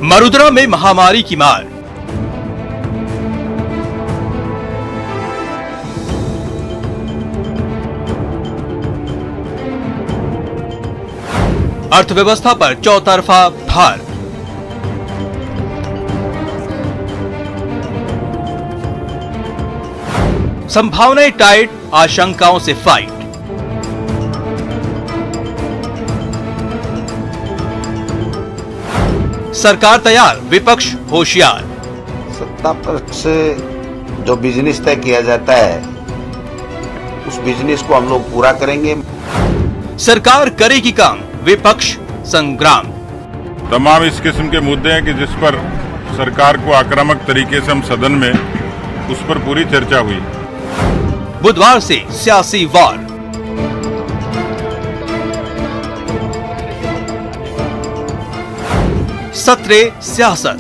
मरुधरा में महामारी की मार। अर्थव्यवस्था पर चौतरफा भार। संभावनाएं टाइट, आशंकाओं से फाइट। सरकार तैयार, विपक्ष होशियार। सत्ता पक्ष से जो बिजनेस तय किया जाता है उस बिजनेस को हम लोग पूरा करेंगे। सरकार करेगी काम, विपक्ष संग्राम। तमाम इस किस्म के मुद्दे हैं कि जिस पर सरकार को आक्रामक तरीके से हम सदन में उस पर पूरी चर्चा हुई। बुधवार से सियासी वार। सत्रे सियासत।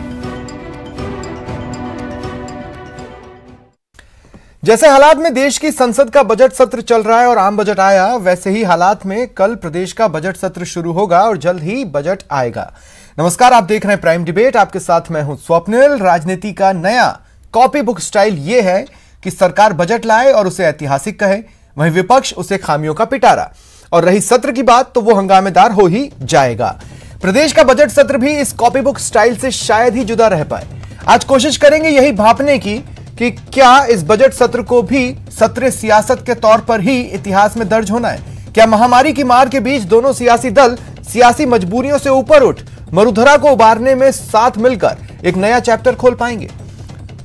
जैसे हालात में देश की संसद का बजट सत्र चल रहा है और आम बजट आया, वैसे ही हालात में कल प्रदेश का बजट सत्र शुरू होगा और जल्द ही बजट आएगा। नमस्कार, आप देख रहे हैं प्राइम डिबेट। आपके साथ मैं हूं स्वप्निल। राजनीति का नया कॉपी बुक स्टाइल यह है कि सरकार बजट लाए और उसे ऐतिहासिक कहे, वहीं विपक्ष उसे खामियों का पिटारा, और रही सत्र की बात तो वो हंगामेदार हो ही जाएगा। प्रदेश का बजट सत्र भी इस कॉपी बुक स्टाइल से शायद ही जुदा रह पाए। आज कोशिश करेंगे यही भांपने की कि क्या इस बजट सत्र को भी सत्र सियासत के तौर पर ही इतिहास में दर्ज होना है। क्या महामारी की मार के बीच दोनों सियासी दल सियासी मजबूरियों से ऊपर उठ मरुधरा को उबारने में साथ मिलकर एक नया चैप्टर खोल पाएंगे।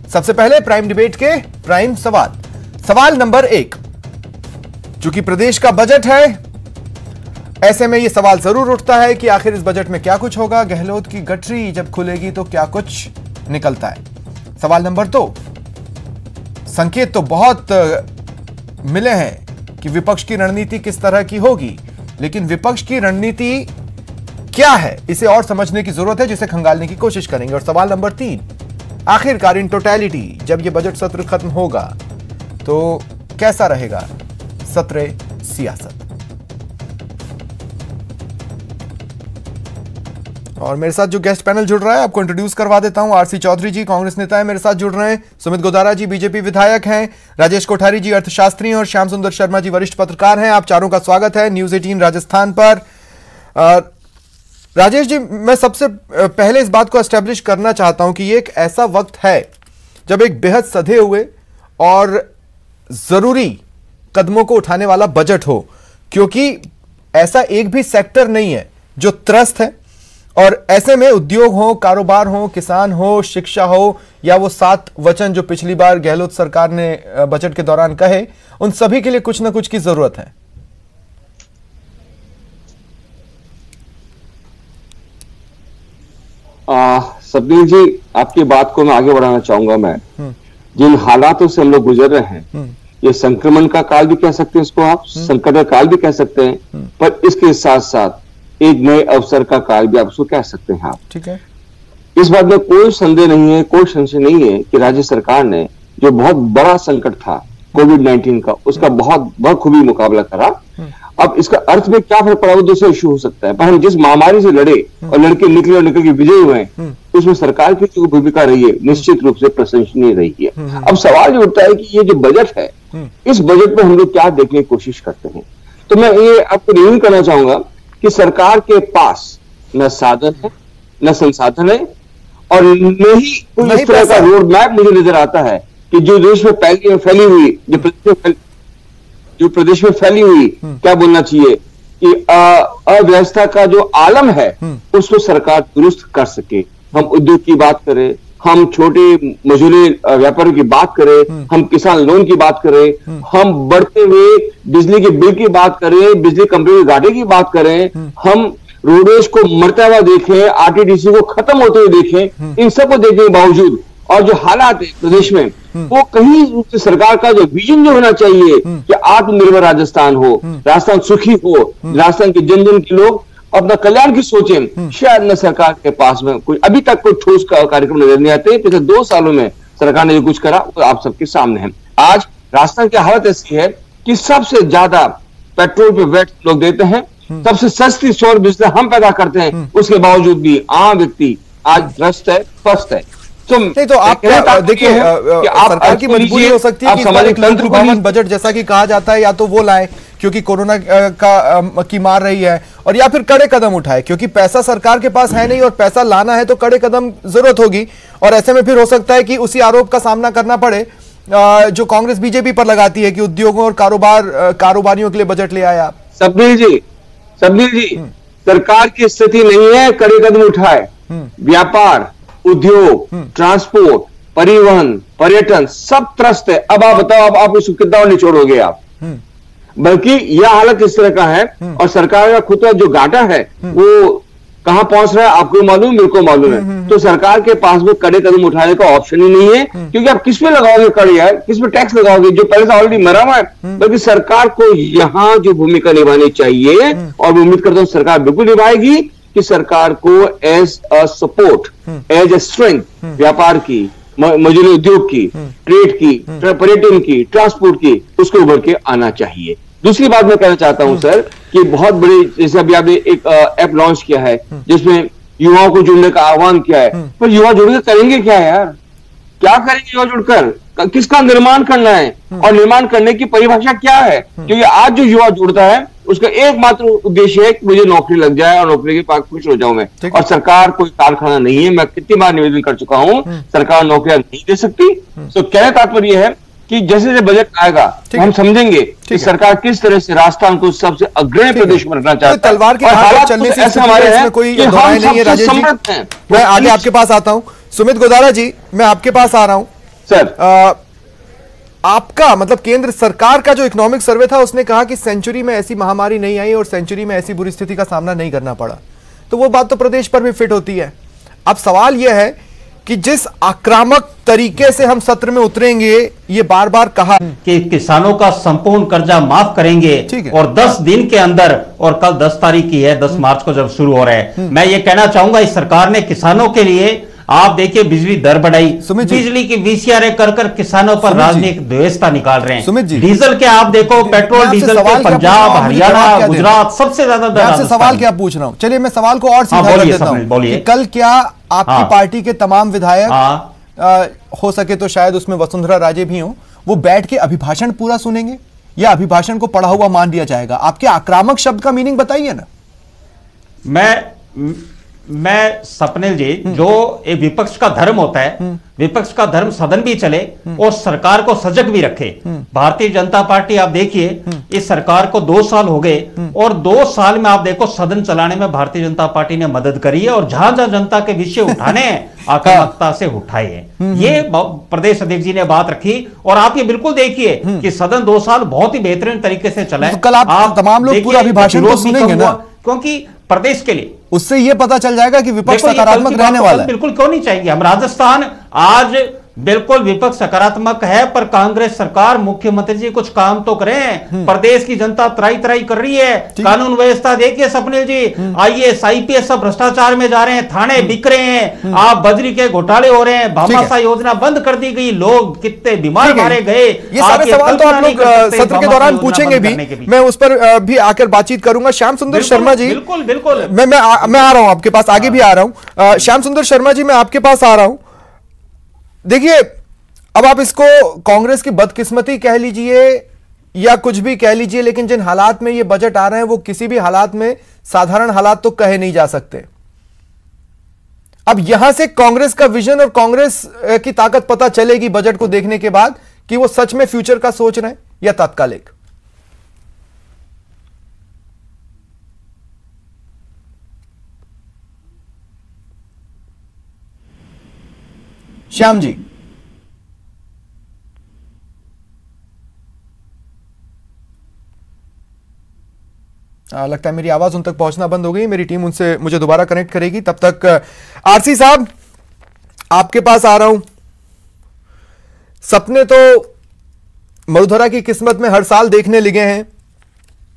सबसे पहले प्राइम डिबेट के प्राइम सवाल नंबर 1। चूंकि प्रदेश का बजट है, ऐसे में यह सवाल जरूर उठता है कि आखिर इस बजट में क्या कुछ होगा। गहलोत की गठरी जब खुलेगी तो क्या कुछ निकलता है। सवाल नंबर 2। संकेत तो बहुत मिले हैं कि विपक्ष की रणनीति किस तरह की होगी, लेकिन विपक्ष की रणनीति क्या है, इसे और समझने की जरूरत है, जिसे खंगालने की कोशिश करेंगे। और सवाल नंबर 3, आखिरकार इन टोटलिटी जब यह बजट सत्र खत्म होगा तो कैसा रहेगा सत्र सियासत। और मेरे साथ जो गेस्ट पैनल जुड़ रहा है आपको इंट्रोड्यूस करवा देता हूं। आरसी चौधरी जी कांग्रेस नेता है, मेरे साथ जुड़ रहे हैं। सुमित गोदारा जी बीजेपी विधायक हैं। राजेश कोठारी जी अर्थशास्त्री हैं और श्याम सुंदर शर्मा जी वरिष्ठ पत्रकार हैं। आप चारों का स्वागत है न्यूज 18 राजस्थान पर। राजेश जी, मैं सबसे पहले इस बात को एस्टेब्लिश करना चाहता हूं कि ये एक ऐसा वक्त है जब एक बेहद सधे हुए और जरूरी कदमों को उठाने वाला बजट हो, क्योंकि ऐसा एक भी सेक्टर नहीं है जो त्रस्त है। और ऐसे में उद्योग हो, कारोबार हो, किसान हो, शिक्षा हो, या वो 7 वचन जो पिछली बार गहलोत सरकार ने बजट के दौरान कहे, उन सभी के लिए कुछ ना कुछ की जरूरत है। सब्दील जी, आपकी बात को मैं आगे बढ़ाना चाहूंगा। मैं जिन हालातों से हम लोग गुजर रहे हैं, ये संक्रमण का काल भी कह सकते हैं, इसको आप संकट का काल भी कह सकते हैं, पर इसके साथ साथ एक नए अवसर का काल भी आप उसको कह सकते हैं। आप ठीक है, इस बात में कोई संदेह नहीं है, कोई संशय नहीं है कि राज्य सरकार ने जो बहुत बड़ा संकट था कोविड-19 का, उसका बहुत बखूबी मुकाबला करा। अब इसका अर्थ में क्या फर्क पड़ा वो दूसरा इश्यू हो सकता है, पर हम जिस महामारी से लड़े और लड़के निकले और निकल के विजयी हुए, उसमें सरकार की जो भूमिका रही है निश्चित रूप से प्रशंसनीय रही है। अब सवाल ये उठता है कि ये जो बजट है, इस बजट में हम लोग क्या देखने की कोशिश करते हैं। तो मैं ये आपको रिव्यू करना चाहूंगा कि सरकार के पास न साधन है, न संसाधन है, और न ही कोई इस तरह का रोड मैप मुझे नजर आता है कि जो देश में फैली हुई जो प्रदेश में फैली हुई क्या बोलना चाहिए कि अव्यवस्था का जो आलम है उसको सरकार दुरुस्त कर सके। हम उद्योग की बात करें, हम छोटे मजदूरी व्यापारियों की बात करें, हम किसान लोन की बात करें, हम बढ़ते हुए बिजली के बिल की बात करें, बिजली कंपनी के घाटे की बात करें, हम रोडवेज को मरता हुआ देखें, आरटीडीसी को खत्म होते हुए देखें, इन सबको देखने के बावजूद और जो हालात है प्रदेश में, वो कहीं रूप से सरकार का जो विजन जो होना चाहिए कि आत्मनिर्भर राजस्थान हो, राजस्थान सुखी हो, राजस्थान के जन जन के लोग अपना कल्याण की सोचें, शायद न सरकार के पास में कोई अभी तक कोई ठोस कार्यक्रम नजर नहीं आते। पिछले 2 सालों में सरकार ने जो कुछ करा वो आप सबके सामने है। आज राजस्थान की हालत ऐसी है कि सबसे ज्यादा पेट्रोल पे वैट लोग देते हैं, सबसे सस्ती सौर बिजली हम पैदा करते हैं, उसके बावजूद भी आम व्यक्ति आज त्रस्त है, फर्स्ट है। नहीं तो आप देखिए सरकार की मजबूरी हो सकती है कि एक तंत्र भवन बजट जैसा कि कहा जाता है या तो वो लाए क्योंकि कोरोना की मार रही है, और या फिर कड़े कदम उठाए क्योंकि पैसा सरकार के पास है नहीं और पैसा लाना है तो कड़े कदम जरूरत होगी। और ऐसे में फिर हो सकता है कि उसी आरोप का सामना करना पड़े जो कांग्रेस बीजेपी पर लगाती है कि उद्योगों और कारोबारियों के लिए बजट ले आए आप। सबनील जी सरकार की स्थिति नहीं है कड़े कदम उठाए। व्यापार, उद्योग, ट्रांसपोर्ट, परिवहन, पर्यटन सब त्रस्त है। अब आप बताओ आप इसको कितना और निचोड़ोगे आप? बल्कि यह हालत इस तरह का है और सरकार का खुद का जो घाटा है वो कहां पहुंच रहा है आपको मालूम, मेरे को मालूम है। तो सरकार के पास में कड़े कदम उठाने का ऑप्शन ही नहीं है क्योंकि आप किस पे लगाओगे कड़े यार, किस पे टैक्स लगाओगे जो पहले से ऑलरेडी मरा हुआ है। बल्कि सरकार को यहां जो भूमिका निभानी चाहिए और मैं उम्मीद करता हूं सरकार बिल्कुल निभाएगी कि सरकार को as a support, as a strength व्यापार की, मजदूरी उद्योग की, ट्रेड की, पर्यटन की, ट्रांसपोर्ट की, उसको उभर के आना चाहिए। दूसरी बात मैं कहना चाहता हूं सर कि बहुत बड़ी, जैसे अभी आपने एक ऐप लॉन्च किया है जिसमें युवाओं को जुड़ने का आह्वान किया है, पर युवा जुड़कर करेंगे क्या यार? क्या करेंगे युवा जुड़कर? किसका निर्माण करना है और निर्माण करने की परिभाषा क्या है? क्योंकि आज जो युवा जुड़ता है उसका एकमात्र उद्देश्य है कि मुझे नौकरी लग जाए और नौकरी के पास खुश हो जाऊं मैं। और सरकार कोई कारखाना नहीं है। मैं कितनी बार निवेदन कर चुका हूं, सरकार नौकरियां नहीं दे सकती। तो कहने तात्पर्य है कि जैसे जैसे बजट आएगा तो हम समझेंगे कि सरकार किस तरह से राजस्थान को सबसे अग्रणी प्रदेश में रखना चाहता है। तलवार के हाथ चलने से ऐसे हमारे हैं, कोई दोहराई नहीं है। राजेश जी मैं आगे आपके पास आता हूं। सुमित गोदारा जी मैं आपके पास आ रहा हूं सर। आपका मतलब केंद्र सरकार का जो इकोनॉमिक सर्वे था उसने कहा कि सेंचुरी में ऐसी महामारी नहीं आई और सेंचुरी में ऐसी बुरी स्थिति का सामना नहीं करना पड़ा। तो वो बात तो प्रदेश पर भी फिट होती है। अब सवाल यह है कि जिस आक्रामक तरीके से हम सत्र में उतरेंगे, ये बार बार कहा कि किसानों का संपूर्ण कर्जा माफ करेंगे और 10 दिन के अंदर, और कल 10 तारीख की है, 10 मार्च को जब शुरू हो रहा है। मैं ये कहना चाहूंगा इस सरकार ने किसानों के लिए, आप देखिए बिजली दर बढ़ाई, बिजली की वीसीआर कर कर किसानों पर राजनीतिक द्वेषता निकाल रहे हैं। डीजल के आप देखो, पेट्रोल डीजल के पंजाब, हरियाणा, गुजरात सबसे ज्यादा दर। आपसे सवाल क्या पूछ रहा हूं, चलिए मैं सवाल को और सीधा कर देता हूं। कल क्या आपकी पार्टी के तमाम विधायक, हो सके तो शायद उसमें वसुंधरा राजे भी हों, वो बैठ के अभिभाषण पूरा सुनेंगे या अभिभाषण को पढ़ा हुआ मान दिया जाएगा? आपके आक्रामक शब्द का मीनिंग बताइए ना। मैं सपनिल जी, जो एक विपक्ष का धर्म होता है, विपक्ष का धर्म सदन भी चले और सरकार को सजग भी रखे। भारतीय जनता पार्टी आप देखिए इस सरकार को 2 साल हो गए और 2 साल में आप देखो सदन चलाने में भारतीय जनता पार्टी ने मदद करी है और जहां जहां जनता के विषय उठाने आक्रामकता से उठाए हैं। ये प्रदेश अध्यक्ष जी ने बात रखी और आप ये बिल्कुल देखिए कि सदन 2 साल बहुत ही बेहतरीन तरीके से चला है। तो कल आप तमाम लोग पूरा अभिभाषण को सुनेंगे ना, क्योंकि प्रदेश के लिए उससे यह पता चल जाएगा कि विपक्ष सकारात्मक रहने वाला है। बिल्कुल क्यों नहीं चाहिए। हम राजस्थान आज बिल्कुल विपक्ष सकारात्मक है, पर कांग्रेस सरकार, मुख्यमंत्री जी कुछ काम तो करें। प्रदेश की जनता त्राई त्राई कर रही है। कानून व्यवस्था देखिए सपनिल जी, आईएएस आईपीएस सब भ्रष्टाचार में जा रहे हैं, थाने बिक रहे हैं, आप बजरी के घोटाले हो रहे हैं, भामाशाह योजना बंद कर दी गई, लोग कितने बीमार मारे गए। ये सारे सवाल तो आप लोग सत्र के दौरान पूछेंगे भी, मैं उस पर भी आकर बातचीत करूंगा। श्याम सुंदर शर्मा जी, बिल्कुल बिल्कुल मैं आ रहा हूं आपके पास, आगे भी आ रहा हूं। श्याम सुंदर शर्मा जी मैं आपके पास आ रहा हूं। देखिए अब आप इसको कांग्रेस की बदकिस्मती कह लीजिए या कुछ भी कह लीजिए, लेकिन जिन हालात में ये बजट आ रहे हैं वो किसी भी हालात में साधारण हालात तो कहे नहीं जा सकते। अब यहां से कांग्रेस का विजन और कांग्रेस की ताकत पता चलेगी बजट को देखने के बाद कि वो सच में फ्यूचर का सोच रहे हैं या तात्कालिक। श्याम जी, लगता है मेरी आवाज उन तक पहुंचना बंद हो गई। मेरी टीम उनसे मुझे दोबारा कनेक्ट करेगी। तब तक आरसी साहब आपके पास आ रहा हूं। सपने तो मरुधरा की किस्मत में हर साल देखने लगे हैं,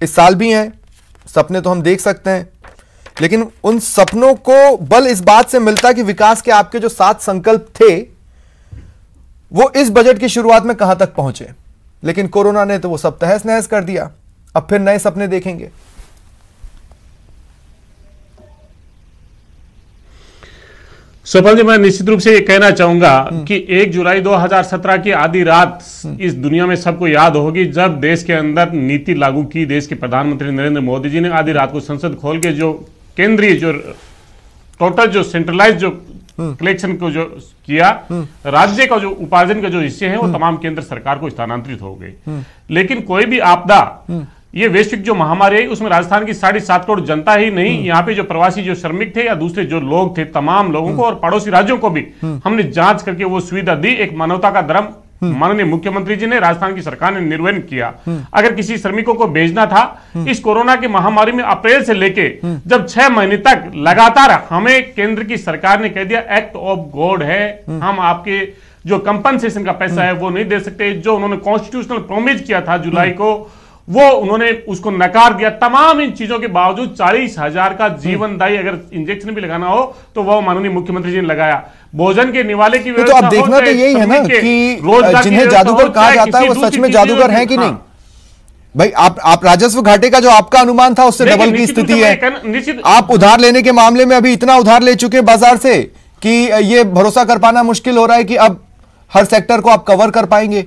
इस साल भी हैं सपने तो हम देख सकते हैं, लेकिन उन सपनों को बल इस बात से मिलता कि विकास के आपके जो 7 संकल्प थे वो इस बजट की शुरुआत में कहां तक पहुंचे, लेकिन कोरोना ने तो वो सब तहस नहस कर दिया। अब फिर नए सपने देखेंगे। स्वपन जी, मैं निश्चित रूप से ये कहना चाहूंगा कि 1 जुलाई 2017 की आधी रात इस दुनिया में सबको याद होगी, जब देश के अंदर नीति लागू की देश के प्रधानमंत्री नरेंद्र मोदी जी ने। आधी रात को संसद खोल के जो केंद्रीय जो टोटल जो सेंट्रलाइज जो कलेक्शन को जो किया, राज्य का जो उपार्जन का जो हिस्से हैं वो तमाम केंद्र सरकार को स्थानांतरित हो गए। लेकिन कोई भी आपदा, ये वैश्विक जो महामारी है, उसमें राजस्थान की 7.5 करोड़ जनता ही नहीं, यहाँ पे जो प्रवासी जो श्रमिक थे या दूसरे जो लोग थे, तमाम लोगों को और पड़ोसी राज्यों को भी हमने जांच करके वो सुविधा दी। एक मानवता का धर्म माननीय मुख्यमंत्री जी ने, राजस्थान की सरकार ने निर्वहन किया। अगर किसी श्रमिकों को भेजना था इस कोरोना की महामारी में, अप्रैल से लेके जब 6 महीने तक लगातार हमें केंद्र की सरकार ने कह दिया एक्ट ऑफ गॉड है, हम आपके जो कंपनसेशन का पैसा है वो नहीं दे सकते। जो उन्होंने कॉन्स्टिट्यूशनल प्रोमिस किया था जुलाई को, वो उन्होंने उसको नकार दिया। तमाम इन चीजों के बावजूद 40,000 का जीवनदायी अगर इंजेक्शन भी लगाना हो तो वो माननीय मुख्यमंत्री जी ने लगाया। भोजन के निवाले की तो आप देखना तो यही है ना कि जिन्हें जादूगर कहा जाता है वो सच में जादूगर है कि नहीं। भाई आप राजस्व घाटे का जो आपका अनुमान था उससे डबल की स्थिति है। आप उधार लेने के मामले में अभी इतना उधार ले चुके बाजार से कि ये भरोसा कर पाना मुश्किल हो रहा है कि अब हर सेक्टर को आप कवर कर पाएंगे।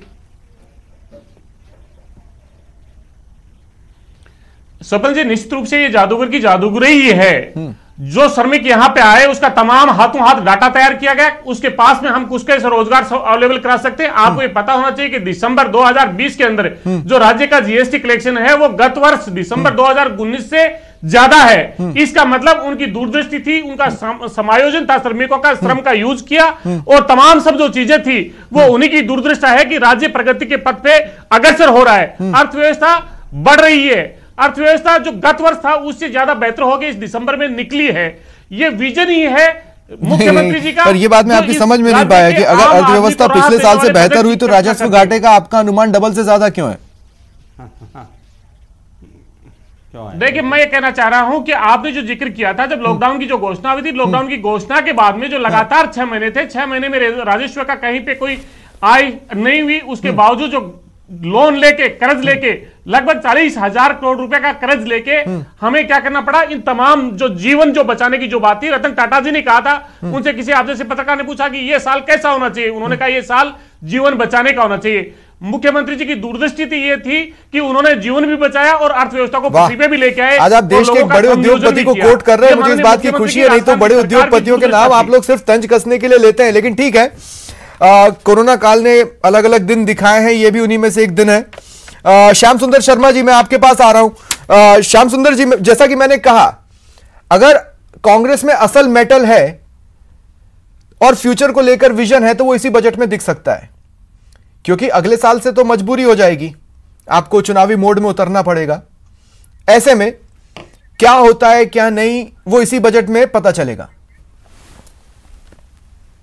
स्वपन जी, निश्चित रूप से ये जादूगर की जादूगरी ही है। जो श्रमिक यहां पे आए उसका तमाम हाथों हाथ डाटा तैयार किया गया, उसके पास में हम कुछ कैसे रोजगार अवेलेबल करा सकते हैं। आपको ये पता होना चाहिए कि दिसंबर 2020 के अंदर जो राज्य का जीएसटी कलेक्शन है वो गत वर्ष दिसंबर 2019 से ज्यादा है। इसका मतलब उनकी दूरदृष्टि थी, उनका समायोजन था, श्रमिकों का श्रम का यूज किया और तमाम सब जो चीजें थी वो उन्हीं की दूरदृष्टि है कि राज्य प्रगति के पथ पे अग्रसर हो रहा है, अर्थव्यवस्था बढ़ रही है। अर्थव्यवस्था जो गत वर्ष था उससे ज्यादा बेहतर हो गई, इस दिसंबर में निकली है। ये विजन ही है मुख्यमंत्री जी का। पर ये बात मैं आपकी समझ में नहीं पाया कि अगर अर्थव्यवस्था पिछले साल से बेहतर हुई तो राजस्व घाटे का आपका अनुमान डबल से ज्यादा क्यों है? देखिए, मैं ये कहना चाह रहा हूं कि आपने जो जिक्र किया था, जब लॉकडाउन की जो घोषणा हुई थी, लॉकडाउन की घोषणा के बाद में जो लगातार 6 महीने थे, 6 महीने में राजस्व का कहीं पे कोई आय नहीं हुई। उसके बावजूद जो लोन लेके, कर्ज लेके, लगभग 40,000 करोड़ रुपए का कर्ज लेके हमें क्या करना पड़ा। इन तमाम जो जीवन जो बचाने की जो बात थी, रतन टाटा जी ने कहा था, उनसे किसी आप जैसे पत्रकार ने पूछा कि ये साल कैसा होना चाहिए, उन्होंने कहा ये साल जीवन बचाने का होना चाहिए। मुख्यमंत्री जी की दूरदृष्टि थी, ये थी कि उन्होंने जीवन भी बचाया और अर्थव्यवस्था को पटरी पे भी लेके आए। आज आप देश के बड़े उद्योगपति को कोट कर रहे हैं, मुझे इस बात की खुशी है। नहीं तो बड़े उद्योगपतियों के नाम आप लोग सिर्फ तंज कसने के लिए लेते हैं, लेकिन ठीक है। कोरोना काल ने अलग अलग दिन दिखाए हैं, ये भी उन्हीं में से एक दिन है। श्याम सुंदर शर्मा जी, मैं आपके पास आ रहा हूं। श्याम सुंदर जी, जैसा कि मैंने कहा, अगर कांग्रेस में असल मेटल है और फ्यूचर को लेकर विजन है तो वो इसी बजट में दिख सकता है, क्योंकि अगले साल से तो मजबूरी हो जाएगी, आपको चुनावी मोड में उतरना पड़ेगा। ऐसे में क्या होता है क्या नहीं वो इसी बजट में पता चलेगा।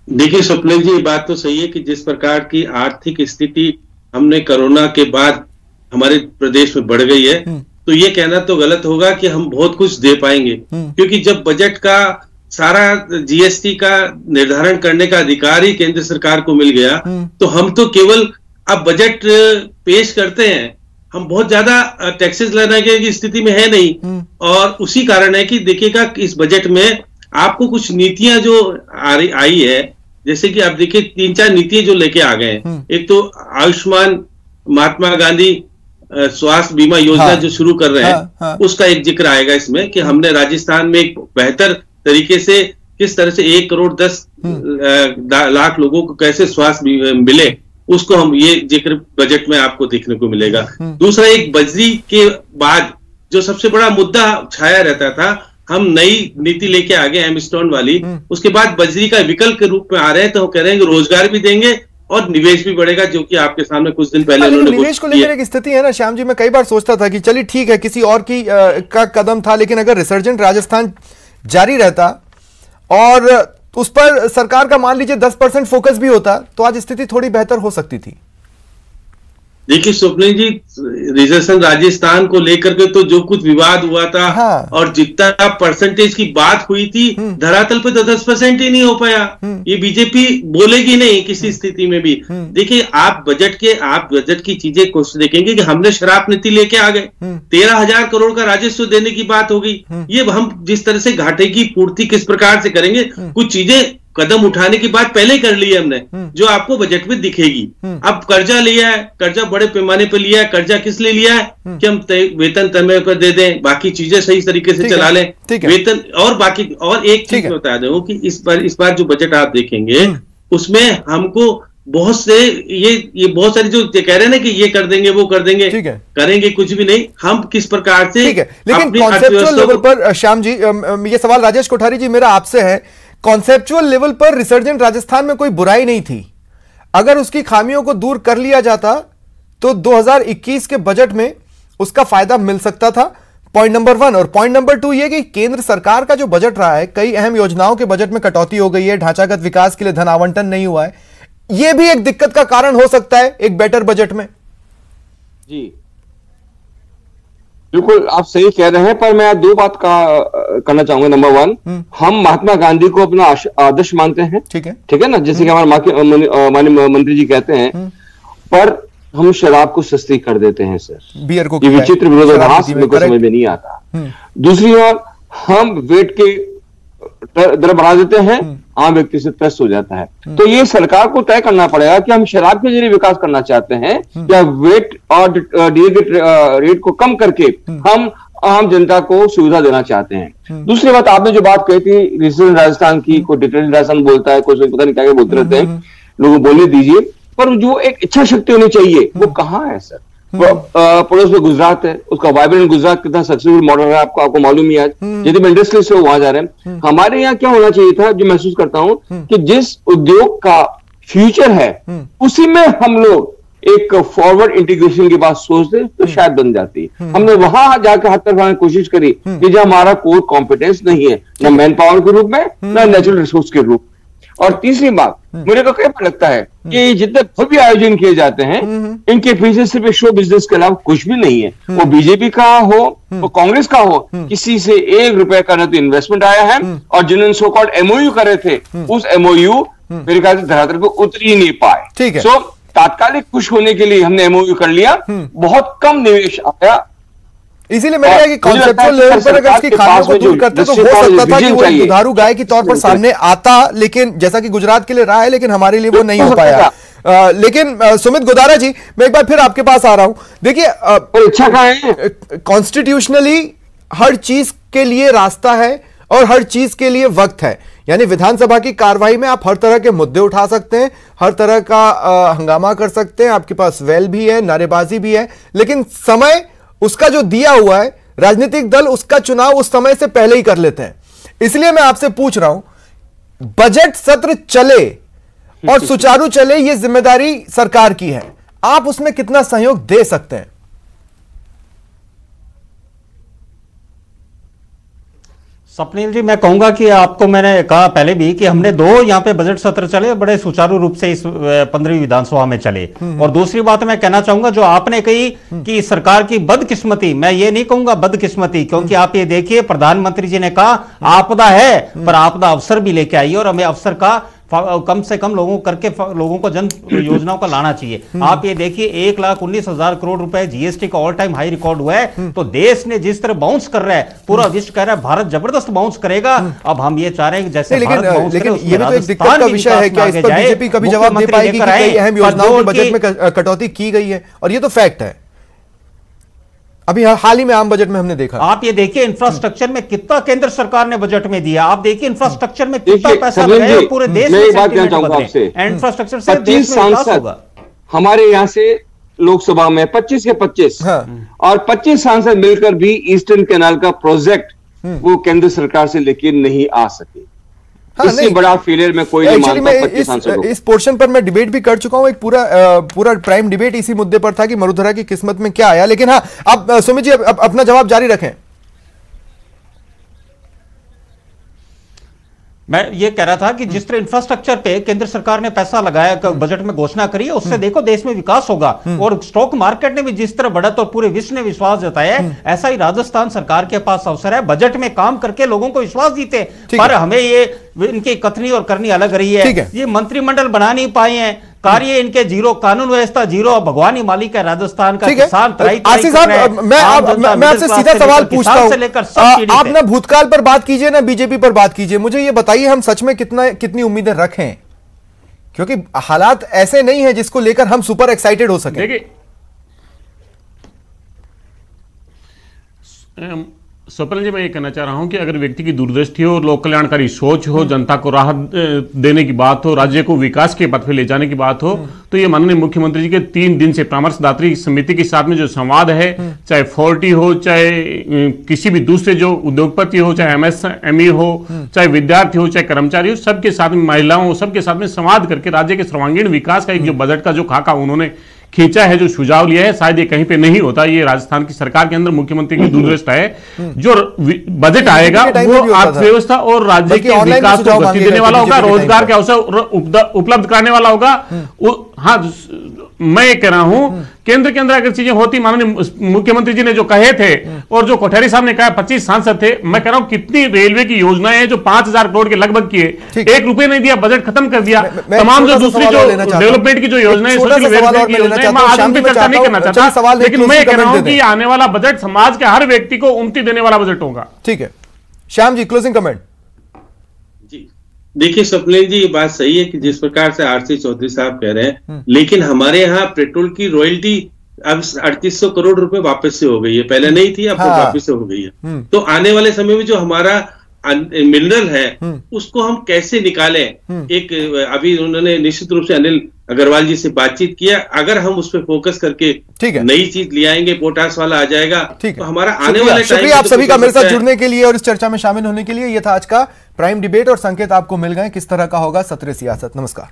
देखिए स्वप्निल जी, ये बात तो सही है कि जिस प्रकार की आर्थिक स्थिति हमने कोरोना के बाद हमारे प्रदेश में बढ़ गई है, तो ये कहना तो गलत होगा कि हम बहुत कुछ दे पाएंगे, क्योंकि जब बजट का सारा जीएसटी का निर्धारण करने का अधिकार ही केंद्र सरकार को मिल गया, तो हम तो केवल अब बजट पेश करते हैं, हम बहुत ज्यादा टैक्सेस लेने की स्थिति में है नहीं। और उसी कारण है कि देखिएगा इस बजट में आपको कुछ नीतियां जो आई है, जैसे कि आप देखिए 3-4 नीतियां जो लेके आ गए हैं। एक तो आयुष्मान महात्मा गांधी स्वास्थ्य बीमा योजना जो शुरू कर रहे हैं, उसका एक जिक्र आएगा इसमें कि हमने राजस्थान में एक बेहतर तरीके से किस तरह से 1 करोड़ 10 लाख लोगों को कैसे स्वास्थ्य मिले, उसको हम ये जिक्र बजट में आपको देखने को मिलेगा। दूसरा, एक बजरी के बाद जो सबसे बड़ा मुद्दा छाया रहता था, हम नई नीति लेके आ गए एमस्टोन वाली, उसके बाद बजरी का विकल्प के रूप में आ रहे हैं, तो हम कह रहे हैं कि रोजगार भी देंगे और निवेश भी बढ़ेगा, जो कि आपके सामने कुछ दिन पहले उन्होंने निवेश को लेकर एक स्थिति है ना श्याम जी। मैं कई बार सोचता था कि चलिए ठीक है, किसी और की का कदम था, लेकिन अगर रिसर्जेंट राजस्थान जारी रहता और उस पर सरकार का मान लीजिए 10% फोकस भी होता तो आज स्थिति थोड़ी बेहतर हो सकती थी। देखिए स्वप्निल जी, रिजर्वेशन राजस्थान को लेकर के तो जो कुछ विवाद हुआ था, और जितना परसेंटेज की बात हुई थी, धरातल पे तो 10% ही नहीं हो पाया। ये बीजेपी बोलेगी नहीं किसी स्थिति में भी। देखिए, आप बजट की चीजें कुछ देखेंगे कि हमने शराब नीति लेके आ गए, 13,000 करोड़ का राजस्व देने की बात हो गई। ये हम जिस तरह से घाटे की पूर्ति किस प्रकार से करेंगे, कुछ चीजें कदम उठाने की बात पहले कर ली है हमने, जो आपको बजट में दिखेगी। अब कर्जा लिया है, कर्जा बड़े पैमाने पर लिया है। कर्जा किस लिए लिया है? कि हम वेतन समय पर दे दें, बाकी चीजें सही तरीके से चला लें, वेतन और बाकी। और एक चीज बता दूं कि इस बार जो बजट आप देखेंगे उसमें हमको बहुत से ये बहुत सारी जो कह रहे हैं ना कि ये कर देंगे वो कर देंगे, करेंगे कुछ भी नहीं। हम किस प्रकार से, लेकिन कॉन्सेप्चुअल लेवल पर श्याम जी, ये सवाल राजेश कोठारी जी मेरा आपसे है, कॉन्सेप्चुअल लेवल पर रिसर्जेंट राजस्थान में कोई बुराई नहीं थी। अगर उसकी खामियों को दूर कर लिया जाता तो 2021 के बजट में उसका फायदा मिल सकता था। Point number 1। और पॉइंट नंबर 2 ये कि केंद्र सरकार का जो बजट रहा है, कई अहम योजनाओं के बजट में कटौती हो गई है, ढांचागत विकास के लिए धन आवंटन नहीं हुआ है। यह भी एक दिक्कत का कारण हो सकता है एक बेटर बजट में। जी बिल्कुल आप सही कह रहे हैं, पर मैं दो बात करना चाहूंगा। नंबर 1, हम महात्मा गांधी को अपना आदर्श मानते हैं, ठीक है ना, जैसे कि हमारे माननीय मंत्री जी कहते हैं, पर हम शराब को सस्ती कर देते हैं सर। बियर को ये विचित्र विरोधाभास मेरे को समझ में नहीं आता। दूसरी ओर हम वेट के दर बढ़ा देते हैं, आम व्यक्ति से त्रस्त हो जाता है। तो ये सरकार को तय करना पड़ेगा कि हम शराब के जरिए विकास करना चाहते हैं या वेट और डीए के रेट को कम करके हम आम जनता को सुविधा देना चाहते हैं। दूसरी बात, आपने जो बात कही थी रिसर्जेंट राजस्थान की, कोई डिटेल राजस्थान बोलता है, कोई पता नहीं क्या बोलते रहते हैं, लोगों बोलने दीजिए, पर जो एक इच्छा शक्ति होनी चाहिए वो कहाँ है सर? पड़ोस में गुजरात है, उसका वाइब्रेंट गुजरात कितना सक्सेसफुल मॉडल है आपको मालूम ही। आज यदि इंडस्ट्री से वहां जा रहे हैं, हमारे यहाँ क्या होना चाहिए था, जो महसूस करता हूं कि जिस उद्योग का फ्यूचर है उसी में हम लोग एक फॉरवर्ड इंटीग्रेशन की बात सोचते तो शायद बन जाती। हमने वहां जाकर हाथ तरफाने की कोशिश करी कि जो हमारा कोर कॉम्पिटेंस नहीं है, न मैन पावर के रूप में न नेचुरल रिसोर्स के रूप। और तीसरी बात, मुझे तो कई लगता है कि जितने भव्य आयोजन किए जाते हैं इनके पीछे सिर्फ शो बिजनेस के अलावा कुछ भी नहीं है। वो बीजेपी का हो, वो कांग्रेस का हो, किसी से 1 रुपए का न तो इन्वेस्टमेंट आया है, और जिन्होंने सो कॉल्ड एमओयू करे थे उस एमओयू मेरे ख्याल से धरातल पर उतर ही नहीं पाए। ठीक है। सो तात्कालिक खुश होने के लिए हमने एमओयू कर लिया, बहुत कम निवेश आया। इसीलिए मैंने कहा कि कॉन्सेप्चुअल लेवल पर अगर इसकी खामियों को दूर करते तो हो सकता था कि वो एक दुधारू गाय की तौर पर सामने आता, लेकिन जैसा कि गुजरात के लिए रहा है, लेकिन हमारे लिए वो नहीं हो पाया। लेकिन सुमित गोदारा जी, मैं एक बार फिर आपके पास आ रहा हूं। देखिए, इच्छा कहां है? कॉन्स्टिट्यूशनली हर चीज के लिए रास्ता है और हर चीज के लिए वक्त है। यानी विधानसभा की कार्रवाई में आप हर तरह के मुद्दे उठा सकते हैं, हर तरह का हंगामा कर सकते हैं, आपके पास वेल भी है, नारेबाजी भी है, लेकिन समय उसका जो दिया हुआ है, राजनीतिक दल उसका चुनाव उस समय से पहले ही कर लेते हैं। इसलिए मैं आपसे पूछ रहा हूं, बजट सत्र चले और सुचारू चले, यह जिम्मेदारी सरकार की है, आप उसमें कितना सहयोग दे सकते हैं? स्वप्निल जी, मैं कहूंगा कि आपको मैंने कहा पहले भी कि हमने 2 यहाँ पे बजट सत्र चले, बड़े सुचारू रूप से इस 15वीं विधानसभा में चले। और दूसरी बात मैं कहना चाहूंगा, जो आपने कही कि सरकार की बदकिस्मती, मैं ये नहीं कहूंगा बदकिस्मती, क्योंकि आप ये देखिए प्रधानमंत्री जी ने कहा आपदा है, पर आपदा अवसर भी लेके आई, और हमें अवसर का कम से कम लोगों को जन योजनाओं का लाना चाहिए। आप ये देखिए 1,19,000 करोड़ रुपए जीएसटी का ऑल टाइम हाई रिकॉर्ड हुआ है। तो देश ने जिस तरह बाउंस कर रहा है, पूरा विश्व कह रहा है भारत जबरदस्त बाउंस करेगा। अब हम ये चाह रहे हैं कि जैसे लेकिन ये भी तो एक दिक्कत का विषय है, क्या इस पर बीजेपी कभी जवाब दे पाएगी कि कई अहम योजनाओं के बजट में कटौती की गई है? और ये तो फैक्ट है, अभी हाल ही में आम बजट में हमने देखा। आप ये देखिए इंफ्रास्ट्रक्चर में कितना केंद्र सरकार ने बजट में दिया, आप देखिए इंफ्रास्ट्रक्चर में कितना पैसा लगाया पूरे देश में। इंफ्रास्ट्रक्चर से देश में विकास होगा। हमारे यहाँ से लोकसभा में 25 के 25 और 25 सांसद मिलकर भी ईस्टर्न कैनाल का प्रोजेक्ट वो केंद्र सरकार से लेके नहीं आ सके। इससे बड़ा फेलियर में कोई नहीं मानता। इस पोर्शन पर मैं डिबेट भी कर चुका हूं, एक पूरा प्राइम डिबेट इसी मुद्दे पर था कि मरुधरा की किस्मत में क्या आया। लेकिन हाँ, अब सुमित जी अपना जवाब जारी रखें। मैं ये कह रहा था कि जिस तरह इंफ्रास्ट्रक्चर पे केंद्र सरकार ने पैसा लगाया, बजट में घोषणा करी है, उससे देखो देश में विकास होगा। और स्टॉक मार्केट ने भी जिस तरह बढ़त और पूरे विश्व ने विश्वास जताया है, ऐसा ही राजस्थान सरकार के पास अवसर है बजट में काम करके लोगों को विश्वास जीते। पर हमें ये इनकी कथनी और करनी अलग रही है। ये मंत्रिमंडल बना नहीं पाए हैं, कार्य इनके जीरो, कानून व्यवस्था जीरो, भगवान ही मालिक है राजस्थान का। किसान आशीष साहब, मैं आपसे सीधा सवाल पूछता हूं, आप ना भूतकाल पर बात कीजिए ना बीजेपी पर बात कीजिए, मुझे ये बताइए हम सच में कितनी उम्मीदें रखें, क्योंकि हालात ऐसे नहीं है जिसको लेकर हम सुपर एक्साइटेड हो सके। देखिए स्वप्निल जी, मैं ये कहना चाह रहा हूं कि अगर व्यक्ति की दूरदृष्टि हो, लोक कल्याणकारी सोच हो, जनता को राहत देने की बात हो, राज्य को विकास के पथ पे ले जाने की बात हो, तो ये माननीय मुख्यमंत्री जी के 3 दिन से परामर्शदात्री समिति के साथ में जो संवाद है, चाहे फोर्टी हो, चाहे किसी भी दूसरे जो उद्योगपति हो, चाहे MSME हो, चाहे विद्यार्थी हो, चाहे कर्मचारी हो, सबके साथ में महिलाओं, सबके साथ में संवाद करके राज्य के सर्वांगीण विकास का एक जो बजट का जो खाका उन्होंने खींचा है, जो सुझाव लिया है, शायद ये कहीं पे नहीं होता। ये राजस्थान की सरकार के अंदर मुख्यमंत्री की दूरदृष्टि है। जो बजट आएगा वो अर्थव्यवस्था और राज्य के विकास को गति देने वाला होगा, रोजगार के अवसर उपलब्ध कराने वाला होगा। हाँ, मैं ये कह रहा हूं केंद्र के अंदर अगर चीजें होती, माननीय मुख्यमंत्री जी ने जो कहे थे और जो कोठारी साहब ने कहा, 25 सांसद थे, मैं कह रहा हूं कितनी रेलवे की योजनाएं हैं जो 5000 करोड़ के लगभग की है, 1 रुपए नहीं दिया, बजट खत्म कर दिया। तमाम जो दूसरी जो डेवलपमेंट की जो योजनाएं, सोशल वेलफेयर की योजनाएं, मैं आज उन पर चर्चा नहीं करना चाहता, लेकिन मैं कह रहा हूं कि आने वाला बजट समाज के हर व्यक्ति को उन्नति देने वाला बजट होगा। ठीक है, श्याम जी क्लोजिंग कमेंट। देखिए स्वप्निल जी, ये बात सही है कि जिस प्रकार से आरसी चौधरी साहब कह रहे हैं, लेकिन हमारे यहाँ पेट्रोल की रॉयल्टी अब 3800 करोड़ रुपए वापस से हो गई है, पहले नहीं थी, अब वापस से हो गई है। तो आने वाले समय में जो हमारा मिनरल है उसको हम कैसे निकालें, एक अभी उन्होंने निश्चित रूप से अनिल अग्रवाल जी से बातचीत किया, अगर हम उस पर फोकस करके नई चीज ले आएंगे, पोटास वाला आ जाएगा, तो हमारा आने वाले शुक्रिया आप सभी का मेरे साथ जुड़ने के लिए और इस चर्चा में शामिल होने के लिए। यह था आज का प्राइम डिबेट और संकेत आपको मिल गए किस तरह का होगा सत्र सियासत। नमस्कार।